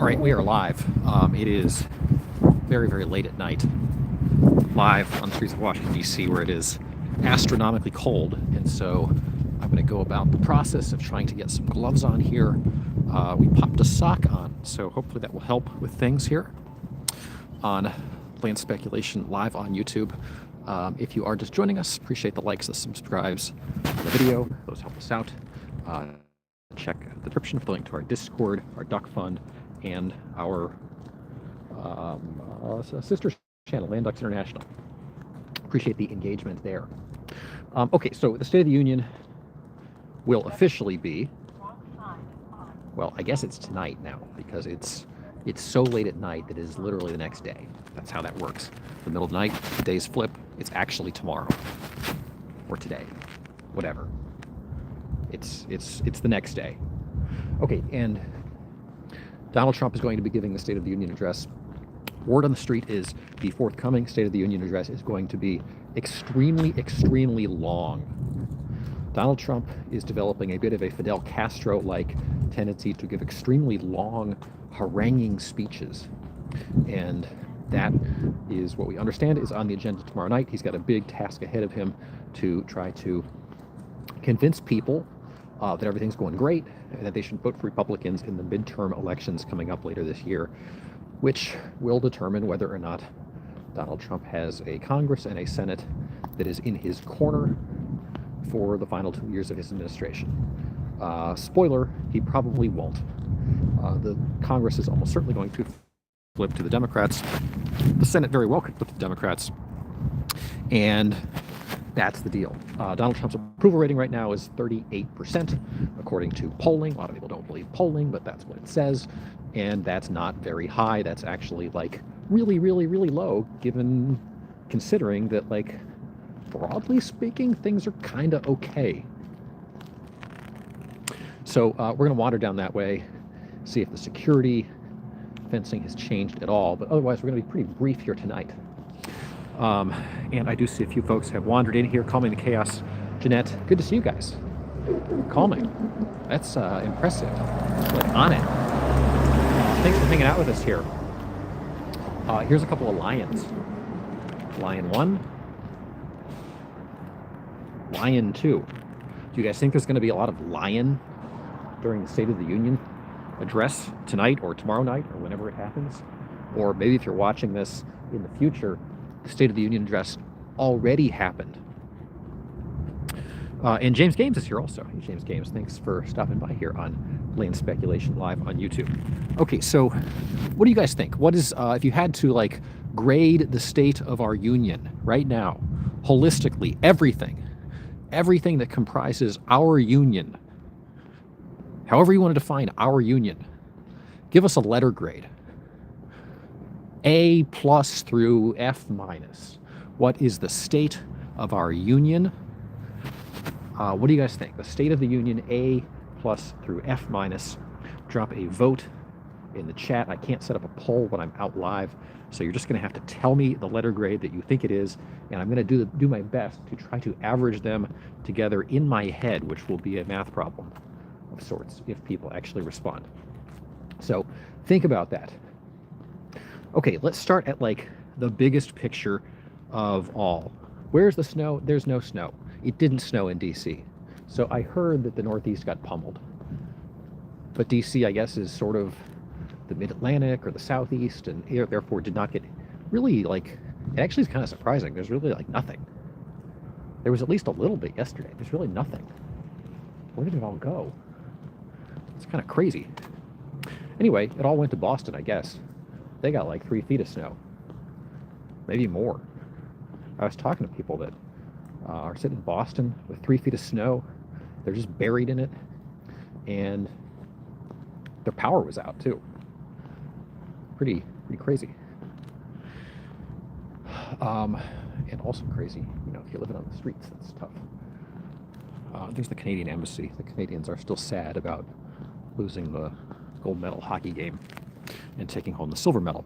All right, we are live. It is very, very late at night, live on the streets of Washington, D.C., where it is astronomically cold. And so I'm going to go about the process of trying to get some gloves on here. We popped a sock on, so hopefully that will help with things here on Land Speculation live on YouTube. If you are just joining us, appreciate the likes, the subscribes on the video. Those help us out. Check the description for the link to our Discord, our Duck Fund, and our sister channel, Land Ducks International. Appreciate the engagement there. Okay, so the State of the Union will officially be, well, I guess it's tonight now, because it's so late at night that it is literally the next day. That's how that works. The middle of the night, the days flip. It's actually tomorrow or today, whatever. It's the next day. Okay, and Donald Trump is going to be giving the State of the Union address. Word on the street is the forthcoming State of the Union address is going to be extremely, extremely long. Donald Trump is developing a bit of a Fidel Castro-like tendency to give extremely long, haranguing speeches. And that is what we understand is on the agenda tomorrow night. He's got a big task ahead of him to try to convince people that everything's going great and that they should vote for Republicans in the midterm elections coming up later this year, which will determine whether or not Donald Trump has a Congress and a Senate that is in his corner for the final 2 years of his administration. Spoiler, he probably won't. The Congress is almost certainly going to flip to the Democrats. The Senate very well could flip to the Democrats. And that's the deal. Donald Trump's approval rating right now is 38%, according to polling. A lot of people don't believe polling, but that's what it says. And that's not very high. That's actually like really, really, really low, considering that, like, broadly speaking, things are kind of okay. So we're going to wander down that way, see if the security fencing has changed at all. But otherwise, we're going to be pretty brief here tonight. And I do see a few folks have wandered in here, calming the chaos. Jeanette, good to see you guys. Calming. That's impressive. Like, on it. Thanks for hanging out with us here. Here's a couple of lions. Lion 1. Lion 2. Do you guys think there's going to be a lot of lion during the State of the Union address tonight or tomorrow night or whenever it happens? Or maybe if you're watching this in the future, the State of the Union address already happened. And James Games is here also. Hey, James Games, thanks for stopping by here on Land Speculation Live on YouTube. Okay, so what do you guys think? What is, if you had to, like, grade the state of our union right now, holistically, everything that comprises our union, however you want to define our union, give us a letter grade. A+ through F-. What is the state of our union? What do you guys think? The State of the Union, A+ through F-. Drop a vote in the chat. I can't set up a poll when I'm out live, so you're just going to have to tell me the letter grade that you think it is, and I'm going to do my best to try to average them together in my head, which will be a math problem of sorts if people actually respond. So think about that. Okay, let's start at, like, the biggest picture of all. Where's the snow? There's no snow. It didn't snow in DC. So I heard that the Northeast got pummeled. But DC, I guess, is sort of the Mid-Atlantic or the Southeast, and therefore did not get really, like, it actually is kind of surprising. There's really, like, nothing. There was at least a little bit yesterday. There's really nothing. Where did it all go? It's kind of crazy. Anyway, it all went to Boston, I guess. They got like 3 feet of snow, maybe more. I was talking to people that are sitting in Boston with 3 feet of snow. They're just buried in it, and their power was out too. Pretty crazy. And also crazy, you know, if you're living on the streets, that's tough. There's the Canadian Embassy. The Canadians are still sad about losing the gold medal hockey game and taking home the silver medal.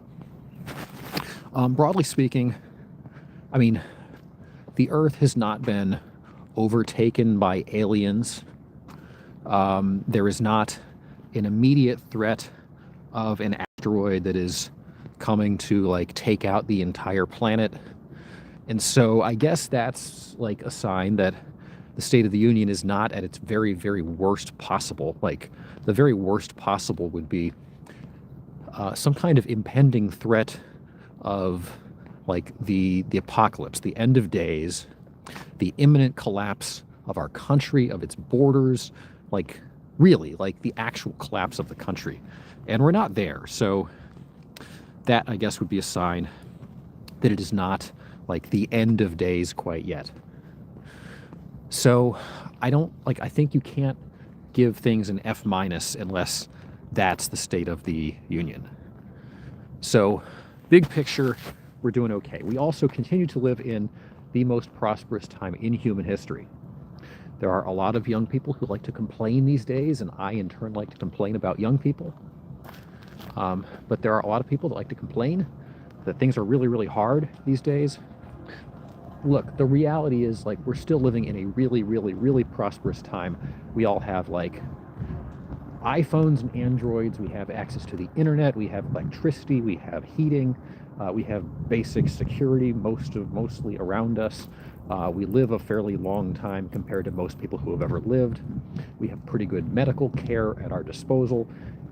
Broadly speaking, I mean, the Earth has not been overtaken by aliens. There is not an immediate threat of an asteroid that is coming to like take out the entire planet. And so I guess that's like a sign that the State of the Union is not at its very, very worst possible. Like the very worst possible would be some kind of impending threat of like the apocalypse, the end of days, the imminent collapse of our country, of its borders, like really like the actual collapse of the country. And we're not there. So that, I guess, would be a sign that it is not like the end of days quite yet. So I think you can't give things an F- unless that's the State of the Union. So big picture, we're doing okay. We also continue to live in the most prosperous time in human history. There are a lot of young people who like to complain these days, and I in turn like to complain about young people. But there are a lot of people that like to complain that things are really, really hard these days. Look, the reality is like we're still living in a really, really, really prosperous time. We all have like iPhones and Androids. We have access to the internet. We have electricity. We have heating. We have basic security mostly around us. We live a fairly long time compared to most people who have ever lived. We have pretty good medical care at our disposal.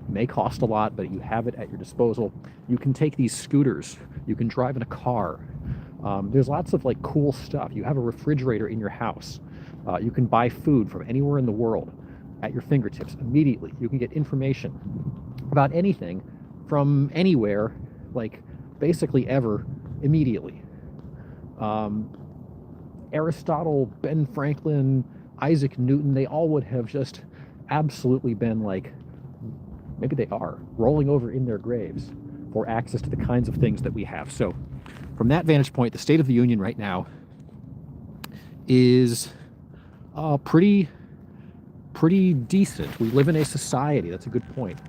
It may cost a lot, but you have it at your disposal. You can take these scooters. You can drive in a car. There's lots of like cool stuff. You have a refrigerator in your house. You can buy food from anywhere in the world at your fingertips immediately. You can get information about anything from anywhere, like basically ever, immediately. Aristotle, Ben Franklin, Isaac Newton, they all would have just absolutely been like, maybe they are, rolling over in their graves for access to the kinds of things that we have. So from that vantage point, the State of the Union right now is pretty decent. We live in a society. That's a good point.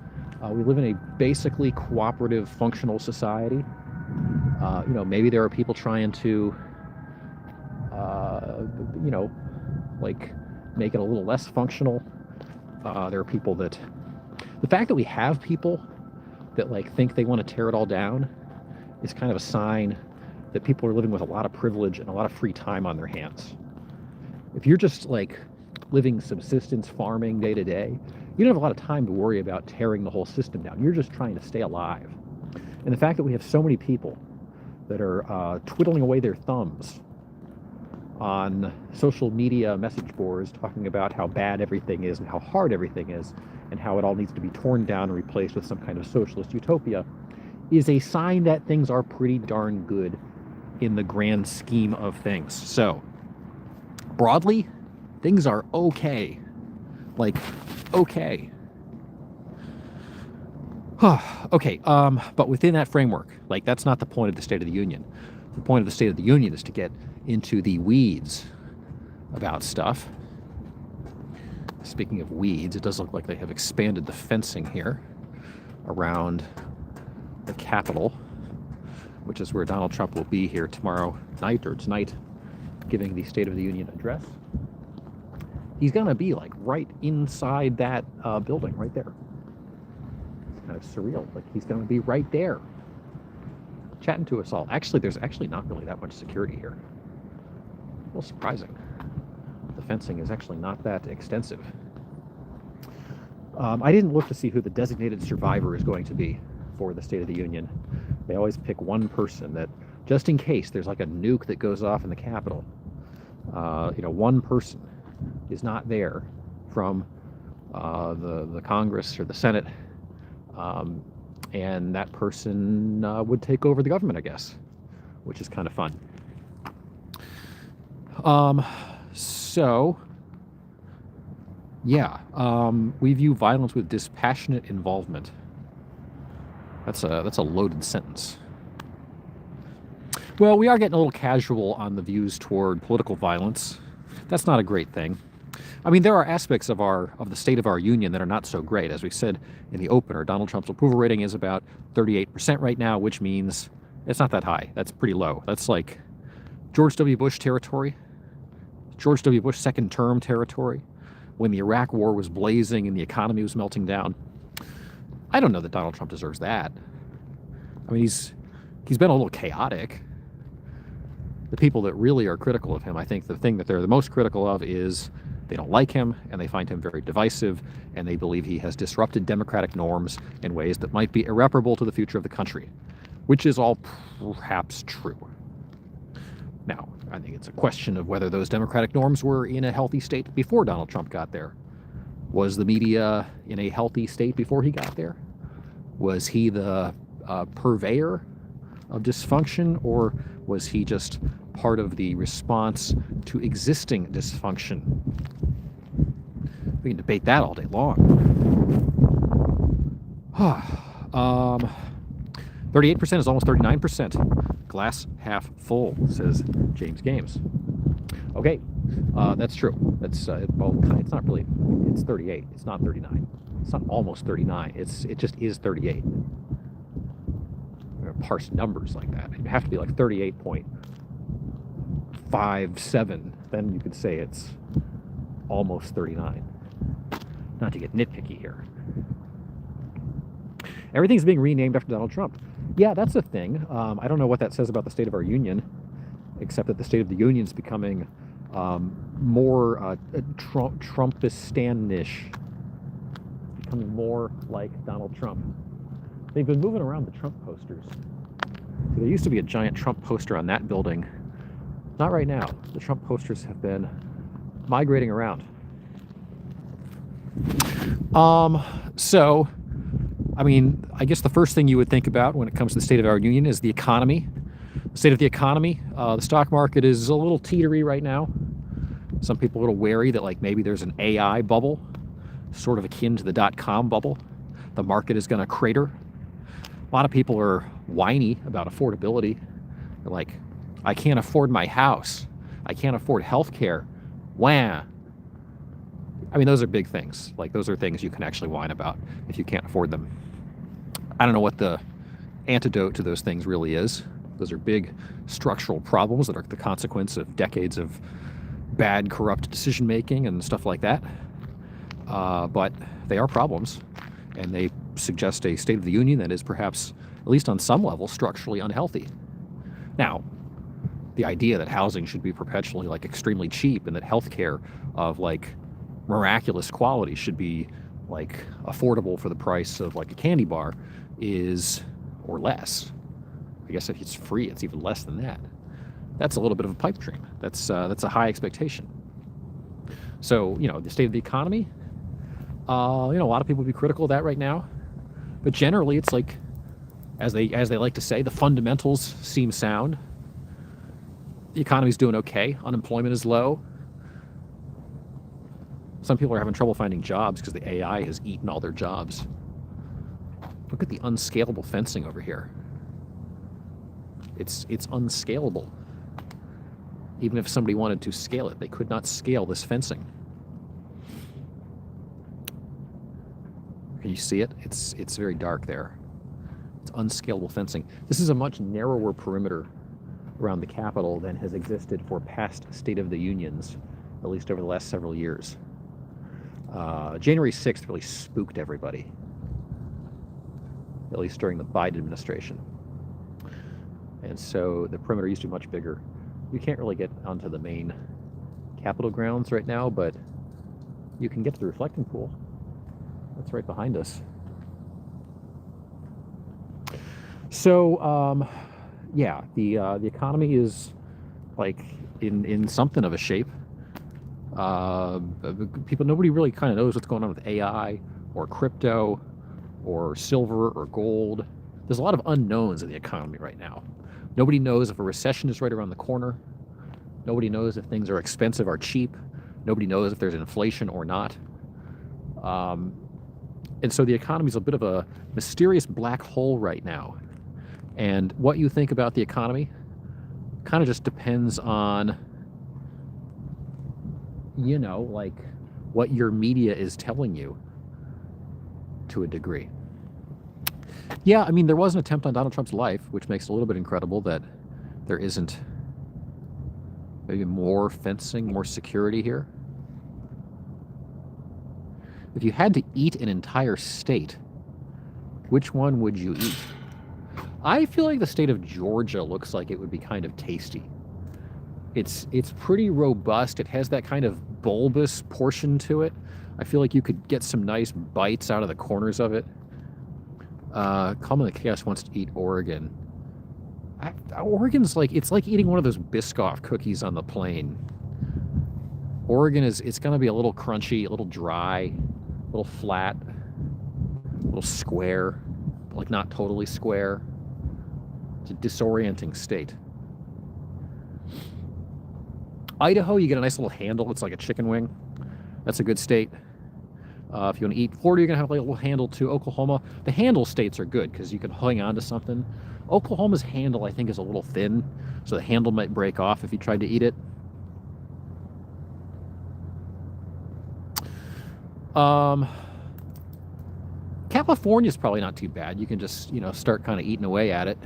We live in a basically cooperative, functional society. Maybe there are people trying to, like make it a little less functional. There are people that, the fact that we have people that like think they want to tear it all down is kind of a sign that people are living with a lot of privilege and a lot of free time on their hands. If you're just like living subsistence farming day to day, you don't have a lot of time to worry about tearing the whole system down. You're just trying to stay alive. And the fact that we have so many people that are twiddling away their thumbs on social media message boards talking about how bad everything is and how hard everything is and how it all needs to be torn down and replaced with some kind of socialist utopia is a sign that things are pretty darn good in the grand scheme of things. So, broadly, things are okay. Like, okay. Okay, but within that framework, like, that's not the point of the State of the Union. The point of the State of the Union is to get into the weeds about stuff. Speaking of weeds, it does look like they have expanded the fencing here around the Capitol, which is where Donald Trump will be here tomorrow night or tonight, giving the State of the Union address. He's gonna be like right inside that building right there. It's kind of surreal. Like he's gonna be right there, chatting to us all. Actually, there's actually not really that much security here. A little surprising. The fencing is actually not that extensive. I didn't look to see who the designated survivor is going to be for the State of the Union. They always pick one person that, just in case there's like a nuke that goes off in the Capitol, one person is not there from the Congress or the Senate, and that person would take over the government, I guess, which is kind of fun. We view violence with dispassionate involvement. That's a loaded sentence. Well, we are getting a little casual on the views toward political violence. That's not a great thing. I mean, there are aspects of the state of our union that are not so great. As we said in the opener, Donald Trump's approval rating is about 38% right now, which means it's not that high. That's pretty low. That's like George W. Bush territory, George W. Bush second term territory, when the Iraq war was blazing and the economy was melting down. I don't know that Donald Trump deserves that. I mean, he's been a little chaotic. The people that really are critical of him, I think the thing that they're the most critical of is they don't like him, and they find him very divisive, and they believe he has disrupted democratic norms in ways that might be irreparable to the future of the country, which is all perhaps true. Now, I think it's a question of whether those democratic norms were in a healthy state before Donald Trump got there. Was the media in a healthy state before he got there? Was he the purveyor of dysfunction, or was he just part of the response to existing dysfunction? We can debate that all day long. 38% is almost 39%. Glass half full, says James Games. Okay, that's true. That's well, it's not really. It's 38. It's not 39. It's not almost 39. It just is 38. Parse numbers like that. It'd have to be like 38.57. Then you could say it's almost 39. Not to get nitpicky here. Everything's being renamed after Donald Trump. Yeah, that's a thing. I don't know what that says about the state of our union, except that the state of the union is becoming more Trumpistan-ish, becoming more like Donald Trump. They've been moving around the Trump posters. There used to be a giant Trump poster on that building. Not right now. The Trump posters have been migrating around. So, I mean, I guess the first thing you would think about when it comes to the state of our union is the economy. The state of the economy. The stock market is a little teetery right now. Some people are a little wary that like maybe there's an AI bubble, sort of akin to the .com bubble. The market is going to crater. A lot of people are whiny about affordability. They're like, I can't afford my house. I can't afford health care. Wah. I mean, those are big things. Like, those are things you can actually whine about if you can't afford them. I don't know what the antidote to those things really is. Those are big structural problems that are the consequence of decades of bad, corrupt decision-making and stuff like that. But they are problems, and they suggest a state of the union that is perhaps, at least on some level, structurally unhealthy. Now, the idea that housing should be perpetually like extremely cheap and that healthcare of like miraculous quality should be like affordable for the price of like a candy bar is, or less. I guess if it's free, it's even less than that. That's a little bit of a pipe dream. That's a high expectation. So, you know, the state of the economy, a lot of people would be critical of that right now. But generally, it's like, as they like to say, the fundamentals seem sound. The economy's doing okay. Unemployment is low. Some people are having trouble finding jobs because the AI has eaten all their jobs. Look at the unscalable fencing over here. It's unscalable. Even if somebody wanted to scale it, they could not scale this fencing. Can you see it? It's very dark there. It's unscalable fencing. This is a much narrower perimeter around the Capitol than has existed for past State of the Unions, at least over the last several years. January 6th really spooked everybody, at least during the Biden administration. And so the perimeter used to be much bigger. You can't really get onto the main Capitol grounds right now, but you can get to the reflecting pool. That's right behind us. So, yeah, the economy is like in something of a shape. Nobody really kind of knows what's going on with AI or crypto or silver or gold. There's a lot of unknowns in the economy right now. Nobody knows if a recession is right around the corner. Nobody knows if things are expensive or cheap. Nobody knows if there's inflation or not. And so the economy is a bit of a mysterious black hole right now. And what you think about the economy kind of just depends on, like what your media is telling you to a degree. Yeah, I mean, there was an attempt on Donald Trump's life, which makes it a little bit incredible that there isn't maybe more fencing, more security here. If you had to eat an entire state, Which one would you eat? I feel like the state of Georgia looks like it would be kind of tasty. It's pretty robust. It has that kind of bulbous portion to it. I feel like you could get some nice bites out of the corners of it. Common Chaos wants to eat Oregon. Oregon's like, it's like eating one of those Biscoff cookies on the plane. Oregon it's going to be a little crunchy, a little dry, a little flat, a little square, but like not totally square. It's a disorienting state. Idaho, you get a nice little handle. It's like a chicken wing. That's a good state. If you want to eat Florida, you're going to have a little handle too. Oklahoma, the handle states are good because you can hang on to something. Oklahoma's handle, I think, is a little thin, so the handle might break off if you tried to eat it. California's probably not too bad. You can just, start kind of eating away at it.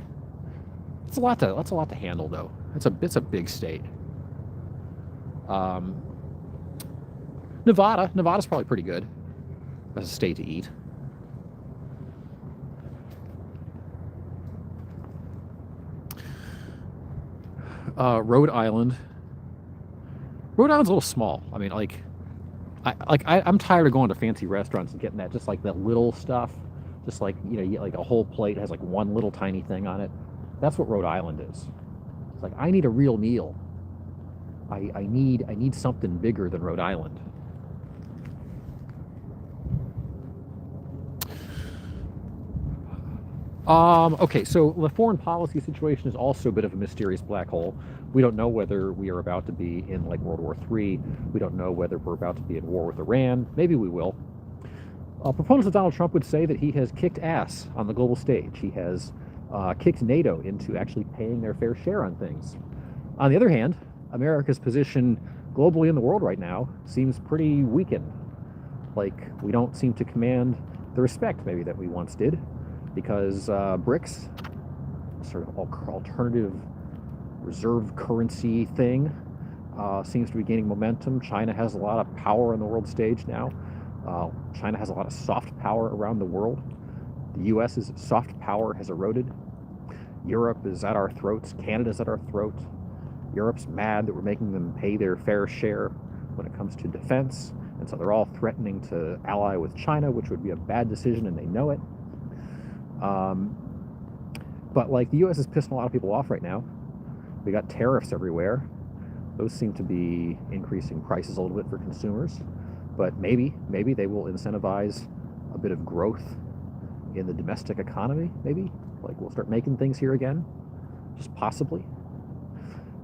That's a lot to handle, though. It's a big state. Nevada's probably pretty good as a state to eat. Rhode Island's a little small. I mean, I'm tired of going to fancy restaurants and getting that just like that little stuff, just like you get like a whole plate has like one little tiny thing on it. That's what Rhode Island is. It's like I need a real meal. I need something bigger than Rhode Island. Okay, so the foreign policy situation is also a bit of a mysterious black hole. We don't know whether we are about to be in like World War III. We don't know whether we're about to be in war with Iran. Maybe we will. Proponents of Donald Trump would say that he has kicked ass on the global stage. He has kicked NATO into actually paying their fair share on things. On the other hand, America's position globally in the world right now seems pretty weakened. Like, we don't seem to command the respect maybe that we once did, because BRICS, sort of alternative reserve currency thing, seems to be gaining momentum. China has a lot of power on the world stage now. China has a lot of soft power around the world. The U.S.'s soft power has eroded. Europe is at our throats. Canada's at our throat. Europe's mad that we're making them pay their fair share when it comes to defense. And so they're all threatening to ally with China, which would be a bad decision, and they know it. But like the U.S. is pissing a lot of people off right now. We got tariffs everywhere. Those seem to be increasing prices a little bit for consumers. But maybe they will incentivize a bit of growth in the domestic economy, maybe. Like we'll start making things here again, just possibly.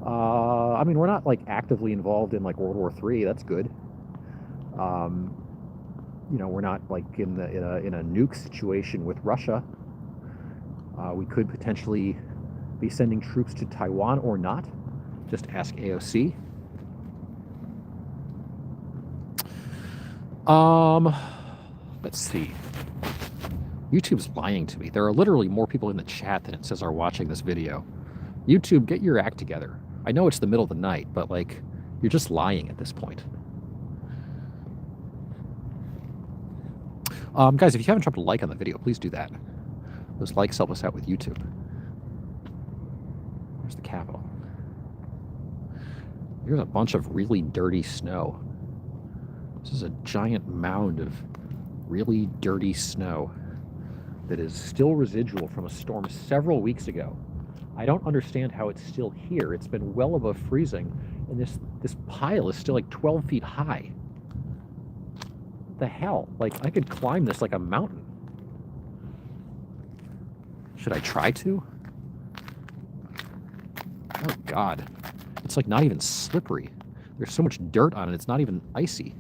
I mean, we're not like actively involved in like World War III. That's good. We're not like in a nuke situation with Russia. We could potentially be sending troops to Taiwan or not. Just ask AOC. Let's see. YouTube's lying to me. There are literally more people in the chat than it says are watching this video. YouTube, get your act together. I know it's the middle of the night, but like, you're just lying at this point. Guys, if you haven't dropped a like on the video, please do that. Those likes help us out with YouTube. Where's the Capitol? Here's a bunch of really dirty snow. This is a giant mound of really dirty snow that is still residual from a storm several weeks ago. I don't understand how it's still here. It's been well above freezing, and this pile is still like 12 feet high. What the hell? Like, I could climb this like a mountain. Should I try to? Oh, God. It's like not even slippery. There's so much dirt on it, it's not even icy.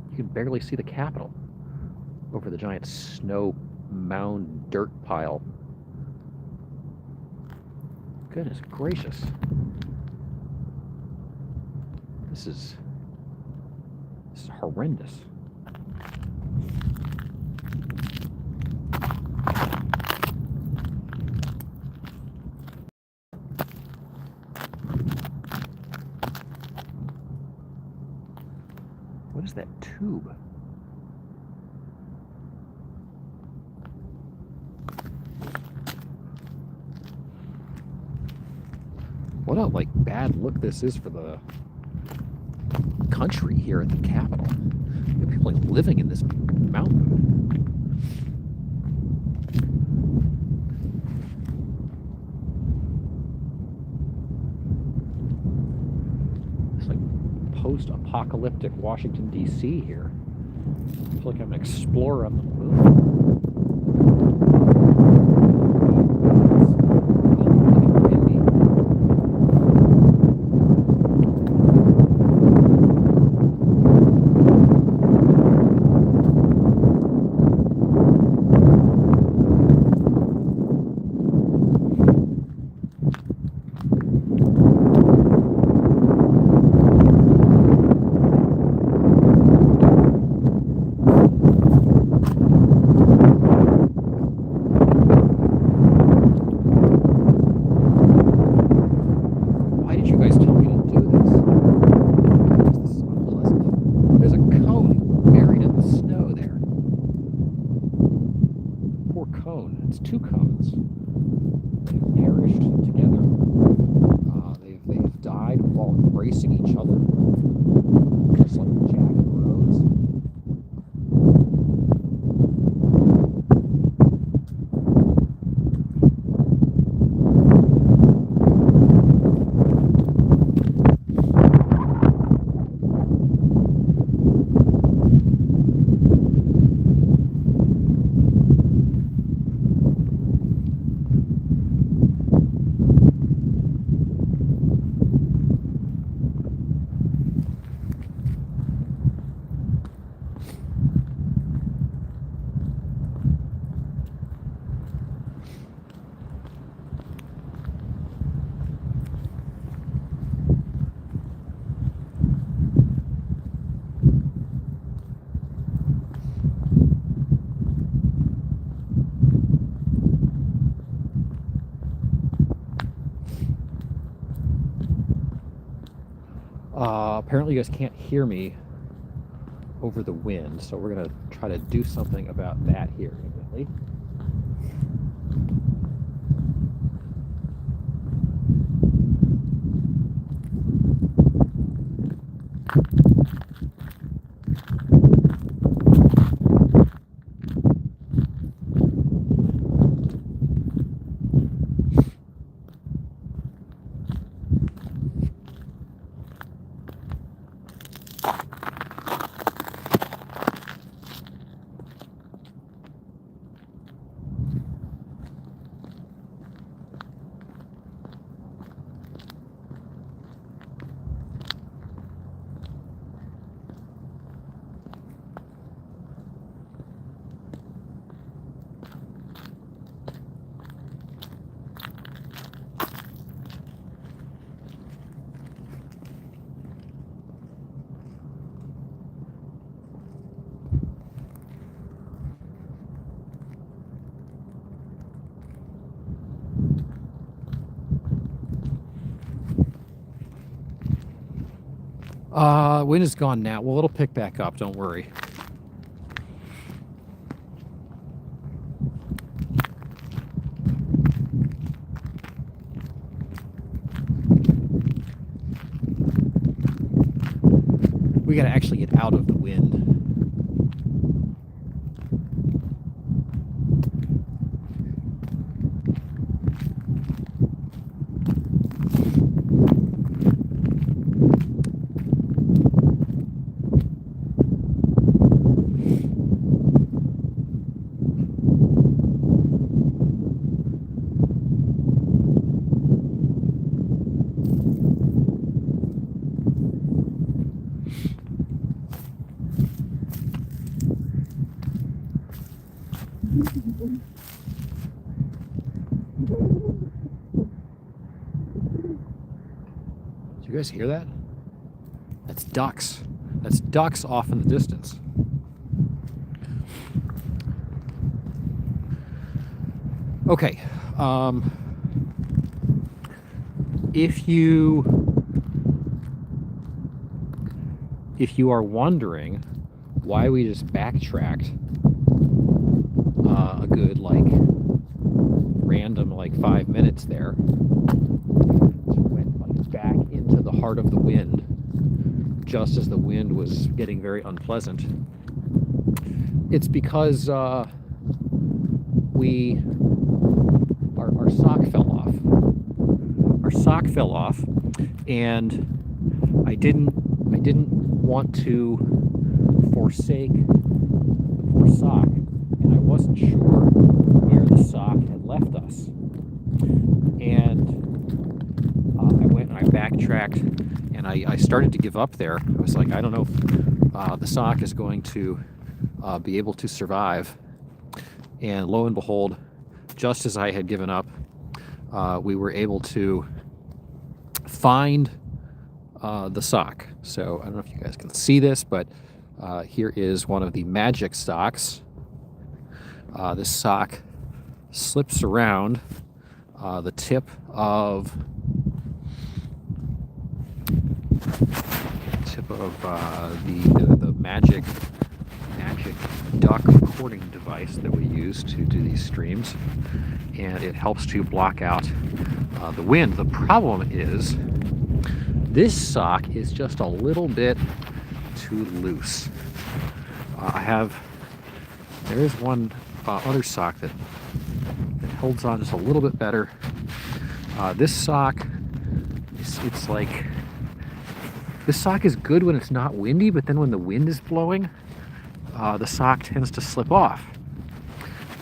You can barely see the Capitol over the giant snow mound dirt pile. Goodness gracious. This is horrendous. What is that tube? what a like bad look this is for the country here at the Capitol. There are people like living in this mountain. It's like post-apocalyptic Washington, D.C. here. I feel like I'm an explorer on the moon. Two cones. They've perished together. They've died while embracing each other, just like Jack and Rose. Apparently you guys can't hear me over the wind, so we're going to try to do something about that here immediately. Wind is gone now. Well, it'll pick back up. Don't worry. We got to actually get out of the wind. Do you guys hear that? That's ducks. That's ducks off in the distance. Okay. If you are wondering why we just backtracked a good random 5 minutes there, it's wet like part of the wind, just as the wind was getting very unpleasant. It's because our sock fell off. Our sock fell off, and I didn't want to forsake the poor sock, and I wasn't sure where the sock had left us. And I went and I backtracked, and I started to give up there. I was like, I don't know if the sock is going to be able to survive. And lo and behold, just as I had given up, we were able to find the sock. So I don't know if you guys can see this, but here is one of the magic socks. This sock slips around the tip of the magic duck recording device that we use to do these streams, and it helps to block out the wind. The problem is this sock is just a little bit too loose. There is one other sock that holds on just a little bit better. This sock, it's like, this sock is good when it's not windy, but then when the wind is blowing, the sock tends to slip off,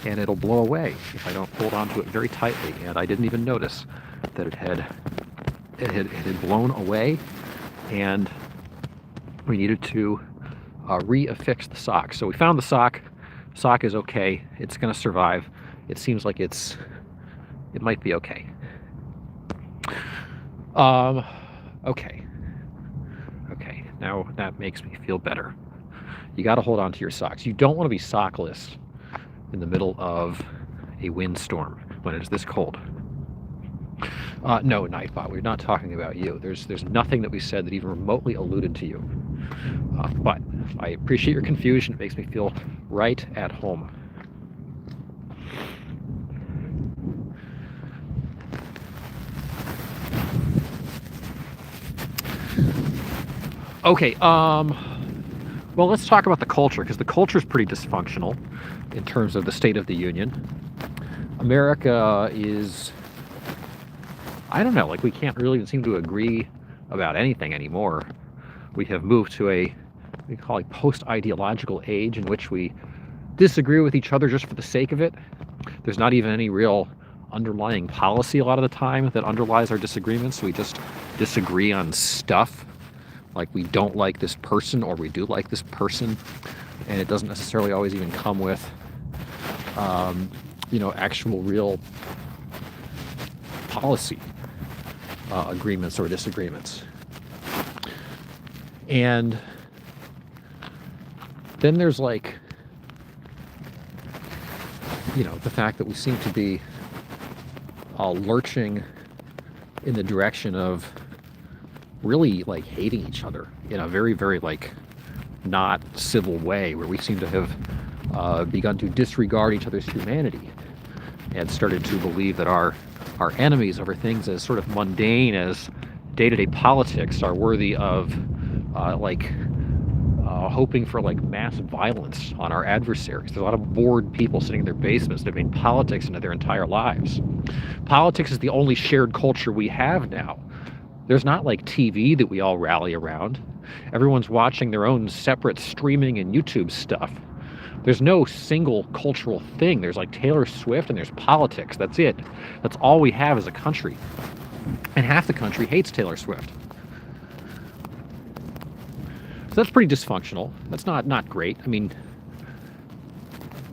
and it'll blow away if I don't hold on to it very tightly. And I didn't even notice that it had blown away, and we needed to reaffix the sock. So we found the sock. Sock is okay. It's going to survive. It seems like it might be okay. Okay. Now that makes me feel better. You got to hold on to your socks. You don't want to be sockless in the middle of a windstorm when it's this cold. No, Nightbot, we're not talking about you. There's nothing that we said that even remotely alluded to you. But I appreciate your confusion. It makes me feel right at home. Okay, well, let's talk about the culture, because the culture is pretty dysfunctional in terms of the State of the Union. America is, I don't know, like, we can't really seem to agree about anything anymore. We have moved to we call it post-ideological age, in which we disagree with each other just for the sake of it. There's not even any real underlying policy a lot of the time that underlies our disagreements. We just disagree on stuff. Like, we don't like this person, or we do like this person, and it doesn't necessarily always even come with, actual real policy agreements or disagreements. And then there's, like, the fact that we seem to be lurching in the direction of really, like, hating each other in a very, very, like, not civil way, where we seem to have begun to disregard each other's humanity and started to believe that our enemies over things as sort of mundane as day-to-day politics are worthy of hoping for, like, mass violence on our adversaries. There's a lot of bored people sitting in their basements that have made politics into their entire lives. Politics is the only shared culture we have now. There's not, like, TV that we all rally around. Everyone's watching their own separate streaming and YouTube stuff. There's no single cultural thing. There's, like, Taylor Swift and there's politics. That's it. That's all we have as a country. And half the country hates Taylor Swift. So that's pretty dysfunctional. That's not great. I mean,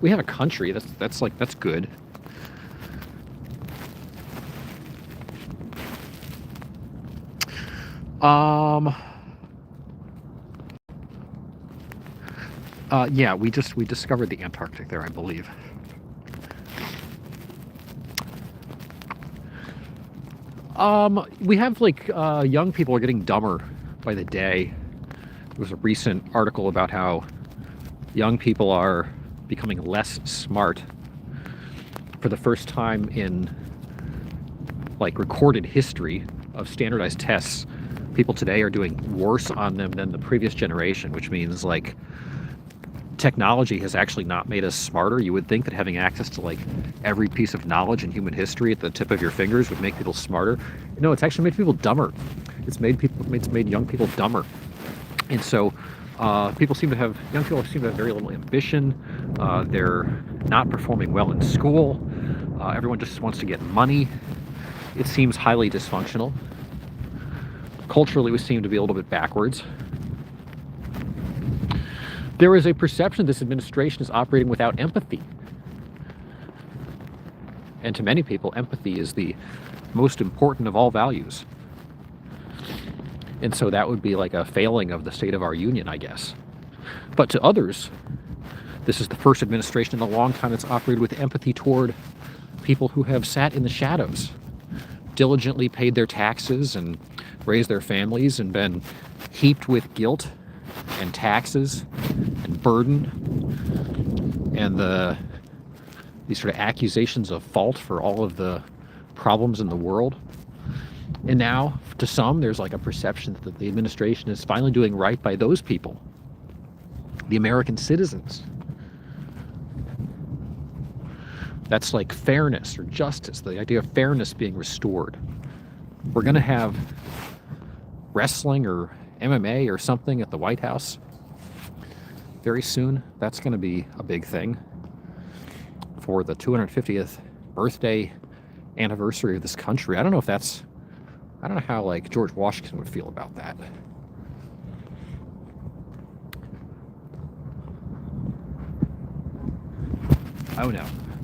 we have a country. That's good. Yeah, we discovered the Antarctic there, I believe. We have, like, young people are getting dumber by the day. There was a recent article about how young people are becoming less smart for the first time in, like, recorded history of standardized tests. people today are doing worse on them than the previous generation, which means like technology has actually not made us smarter. You would think that having access to like every piece of knowledge in human history at the tip of your fingers would make people smarter. No, it's actually made people dumber. It's made young people dumber. And so young people seem to have very little ambition. They're not performing well in school. Everyone just wants to get money. It seems highly dysfunctional. Culturally, we seem to be a little bit backwards. There is a perception this administration is operating without empathy. And to many people, empathy is the most important of all values. And so that would be like a failing of the state of our union, I guess. But to others, this is the first administration in a long time that's operated with empathy toward people who have sat in the shadows, diligently paid their taxes and raised their families and been heaped with guilt and taxes and burden and these sort of accusations of fault for all of the problems in the world. And now, to some, there's like a perception that the administration is finally doing right by those people, the American citizens. That's like fairness or justice, the idea of fairness being restored. We're going to have wrestling or MMA or something at the White House very soon. That's going to be a big thing for the 250th birthday anniversary of this country. I don't know how like George Washington would feel about that.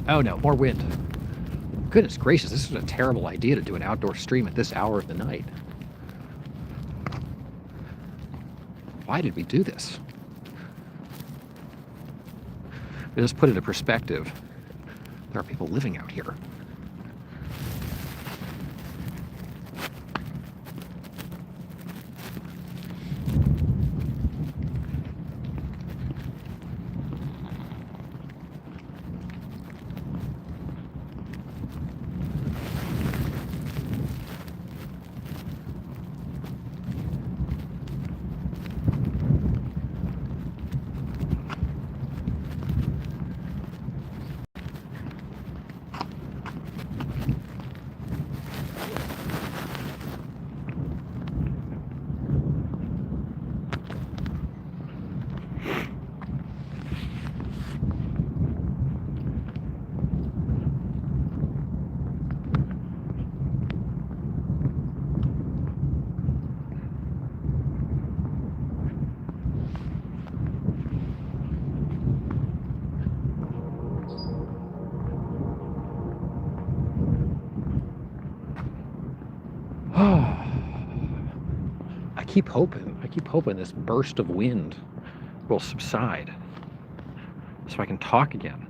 Oh no, more wind. Goodness gracious, this is a terrible idea to do an outdoor stream at this hour of the night. Why did we do this? Just put it into perspective. There are people living out here. I keep hoping this burst of wind will subside so I can talk again.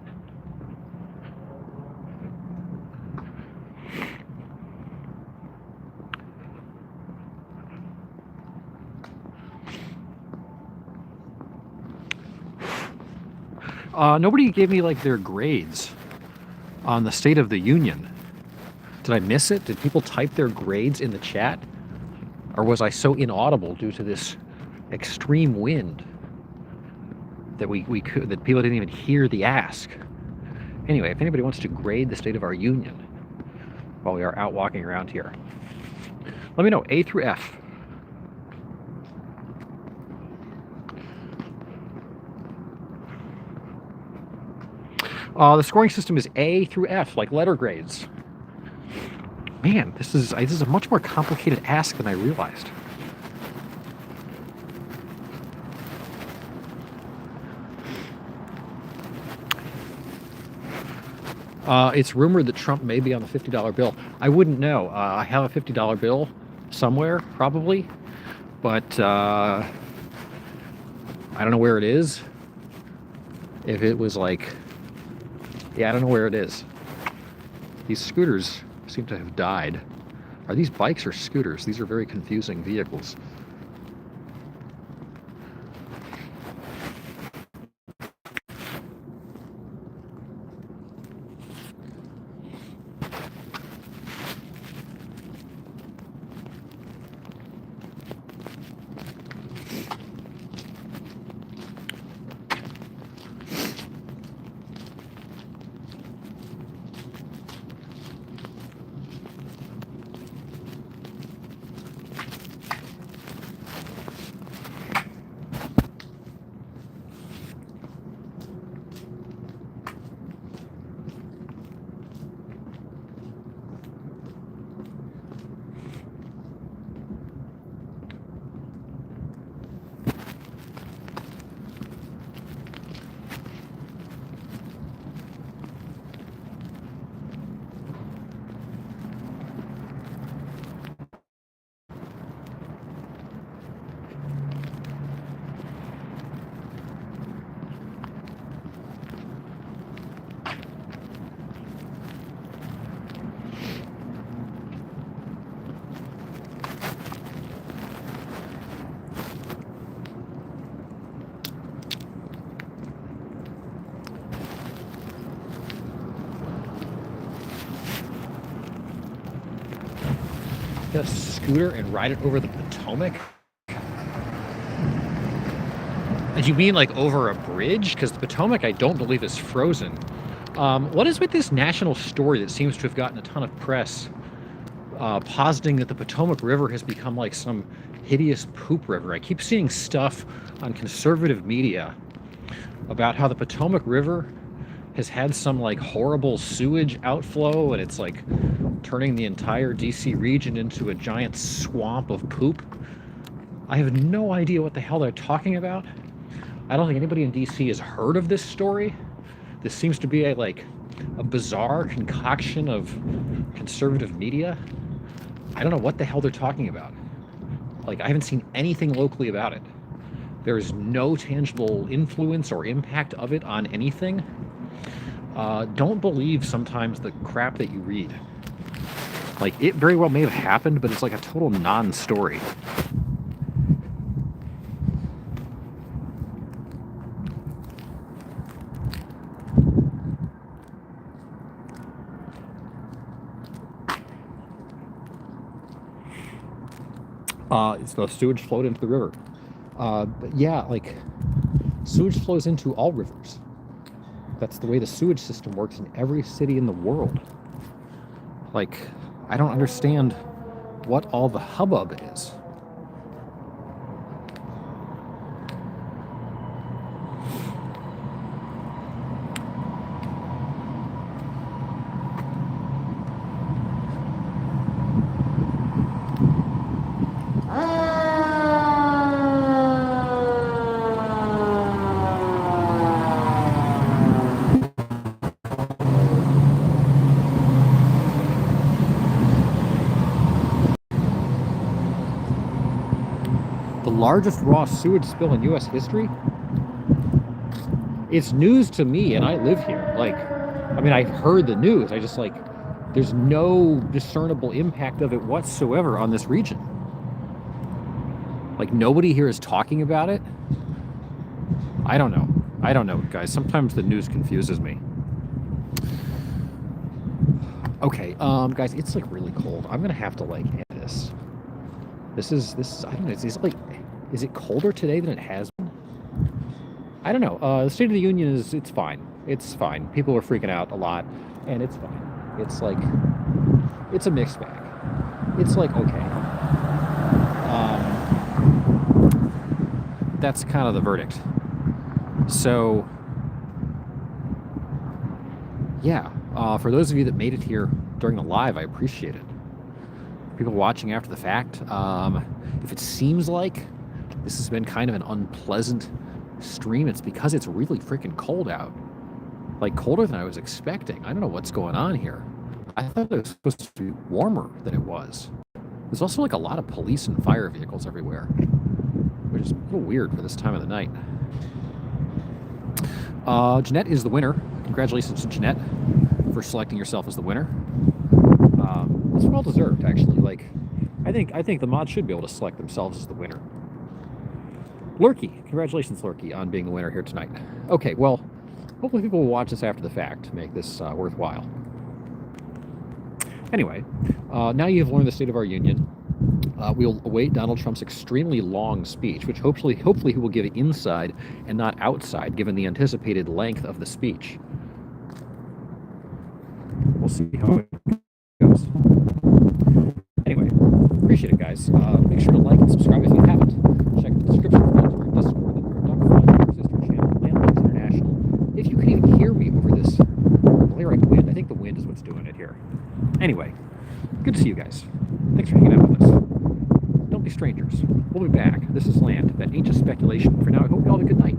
Nobody gave me like their grades on the State of the Union. Did I miss it? Did people type their grades in the chat? Or was I so inaudible due to this extreme wind that that people didn't even hear the ask? Anyway, if anybody wants to grade the state of our union while we are out walking around here, let me know. A through F. The scoring system is A through F, like letter grades. Man, this is a much more complicated ask than I realized. It's rumored that Trump may be on the $50 bill. I wouldn't know. I have a $50 bill somewhere, probably, but I don't know where it is. If it was like, yeah, I don't know where it is. These scooters seem to have died. Are these bikes or scooters? These are very confusing vehicles. get a scooter and ride it over the Potomac? And you mean like over a bridge? Because the Potomac, I don't believe, is frozen. What is with this national story that seems to have gotten a ton of press, positing that the Potomac River has become like some hideous poop river? I keep seeing stuff on conservative media about how the Potomac River has had some like horrible sewage outflow, and it's like turning the entire DC region into a giant swamp of poop. I have no idea what the hell they're talking about. I don't think anybody in DC has heard of this story. This seems to be a bizarre concoction of conservative media. I don't know what the hell they're talking about. Like, I haven't seen anything locally about it. There is no tangible influence or impact of it on anything. Don't believe sometimes the crap that you read. Like, it very well may have happened, but it's like a total non-story. It's the sewage flowed into the river. But yeah, like, sewage flows into all rivers. That's the way the sewage system works in every city in the world. Like, I don't understand what all the hubbub is. Largest raw sewage spill in U.S. history? It's news to me, and I live here. Like, I mean, I've heard the news. I just, like, there's no discernible impact of it whatsoever on this region. Like, nobody here is talking about it. I don't know. I don't know, guys. Sometimes the news confuses me. Okay, guys, it's, like, really cold. I'm gonna have to, like, end this. This is, I don't know, is it colder today than it has been? I don't know. The State of the Union it's fine. It's fine. People are freaking out a lot, and it's fine. It's like, it's a mixed bag. It's like, okay. That's kind of the verdict. So, yeah. For those of you that made it here during the live, I appreciate it. People watching after the fact, if it seems like this has been kind of an unpleasant stream, it's because it's really freaking cold out. Like, colder than I was expecting. I don't know what's going on here. I thought it was supposed to be warmer than it was. There's also like a lot of police and fire vehicles everywhere, which is a little weird for this time of the night. Jeanette is the winner. Congratulations to Jeanette for selecting yourself as the winner. It's well deserved, actually. Like, I think the mods should be able to select themselves as the winner. Lurky, congratulations, Lurky, on being the winner here tonight. Okay, well, hopefully people will watch this after the fact to make this worthwhile. Anyway, now you've learned the state of our union. We'll await Donald Trump's extremely long speech, which hopefully he will give inside and not outside, given the anticipated length of the speech. We'll see how it goes. Anyway, appreciate it, guys. Make sure to like and subscribe if you haven't. Check the description for links to our Discord, the Dr. Sister channel, Landlords International. If you can even hear me over this blaring wind, I think the wind is what's doing it here. Anyway, good to see you guys. Thanks for hanging out with us. Don't be strangers. We'll be back. This is Land. That ain't just speculation. For now, I hope you all have a good night.